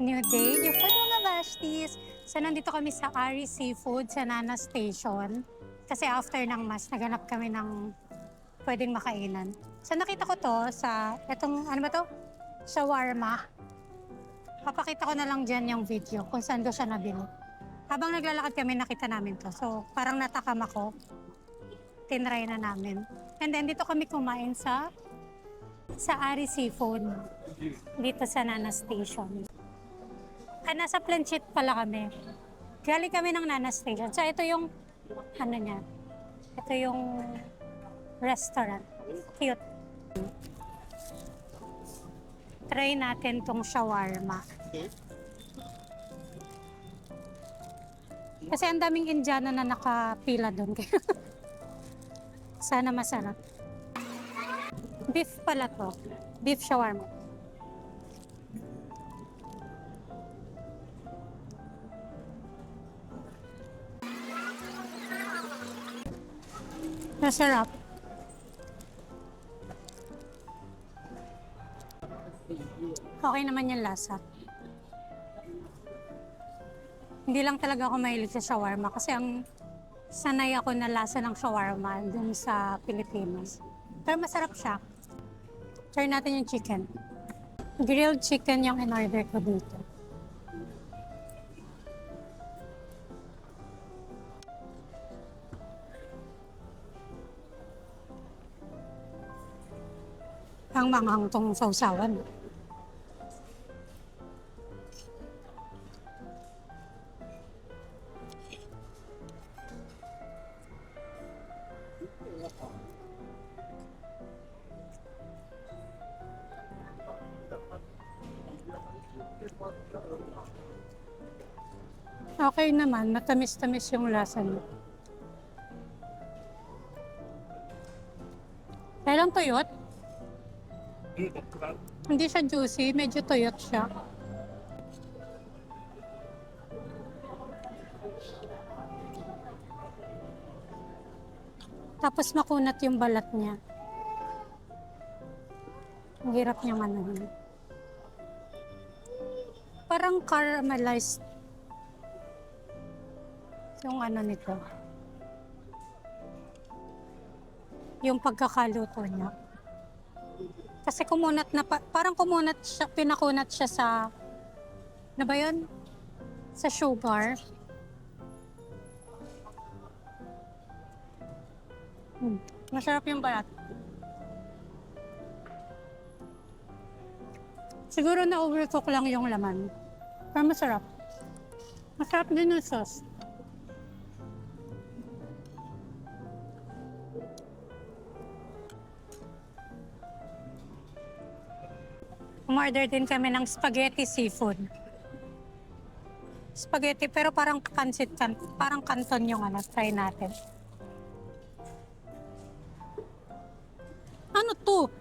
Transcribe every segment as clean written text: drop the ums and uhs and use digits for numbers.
New day, new food mga Bashties. So nandito kami sa Ari Seafood sa Nana Station. Kasi after ng mas, naganap kami ng pwedeng makainan. So nakita ko to sa, etong, ano ba to? Shawarma. Papakita ko na lang dyan yung video kung saan ko siya nabili. Habang naglalakad kami, nakita namin to. So parang natakam ako. Tinry na namin. And then dito kami kumain sa Ari Seafood. Dito sa Nana Station. Nasa Planchit pala kami. Galing kami ng Nana Station. So, ito yung, ano niya, ito yung restaurant. Cute. Try natin tong shawarma. Kasi ang daming Indiano na nakapila doon. Sana masarap. Beef pala to. Beef shawarma. Masarap. Okay naman yung lasa. Hindi lang talaga ako mahilig sa shawarma kasi ang sanay ako na lasa ng shawarma dun sa Pilipinas. Pero masarap siya. Try natin yung chicken. Grilled chicken yung in-order ko dito. Ang manghang tong sausawan. Okay naman, matamis-tamis yung lasa niya. Kailang tuyot? Hindi siya juicy, medyo tuyot siya. Tapos makunat yung balat niya. Ang hirap niyang anuhin. Parang caramelized yung ano nito. Yung pagkakaluto niya. Kasi kumunat na, parang kumunat siya, pinakunat siya sa, ano ba yun? Sa sugar. Masarap yung balat. Siguro na overcook lang yung laman. Pero masarap. Masarap din yung sauce. Umorder din kami ng spaghetti seafood. Spaghetti pero parang pansit kan, parang canton yung ano, try natin. Ano to?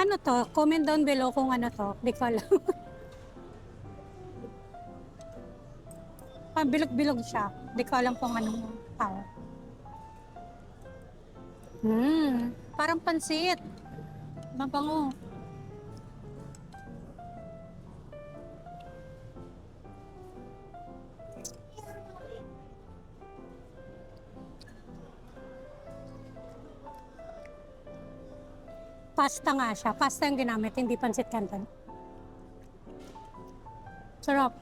Ano to? Comment down below kung ano to. Di ko alam. Bilog-bilog siya. Di ko alam kung anong tao. Parang pansit. Mabango. Pasta nga siya. Pasta yung ginamit, hindi pansit canton. Sarap.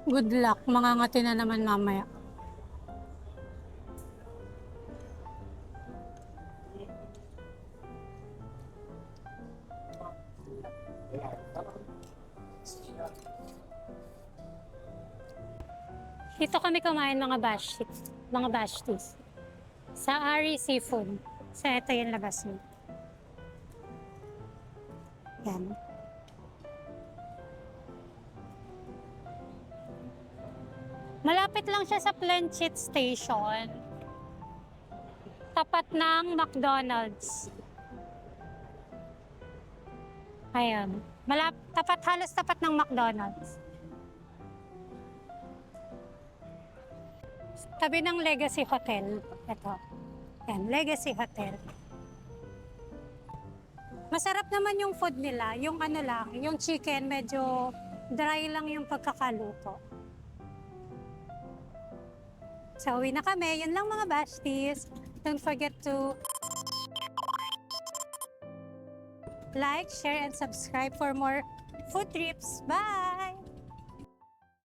Good luck. Mangangati na naman mamaya. Dito kami kumain mga bashties. Sa Ari Seafood. Sa ito yung labas mo. Yan. Malapit lang siya sa Planchit Station. tapat ng McDonald's. Ayan. Halos tapat ng McDonald's. Tabi ng Legacy Hotel. Ito. Ayan, Legacy Hotel. Masarap naman yung food nila. Yung ano lang, yung chicken medyo dry lang yung pagkakaluto. So, uwi na kami. Yun lang mga Bashties. Don't forget to like, share, and subscribe for more food trips. Bye!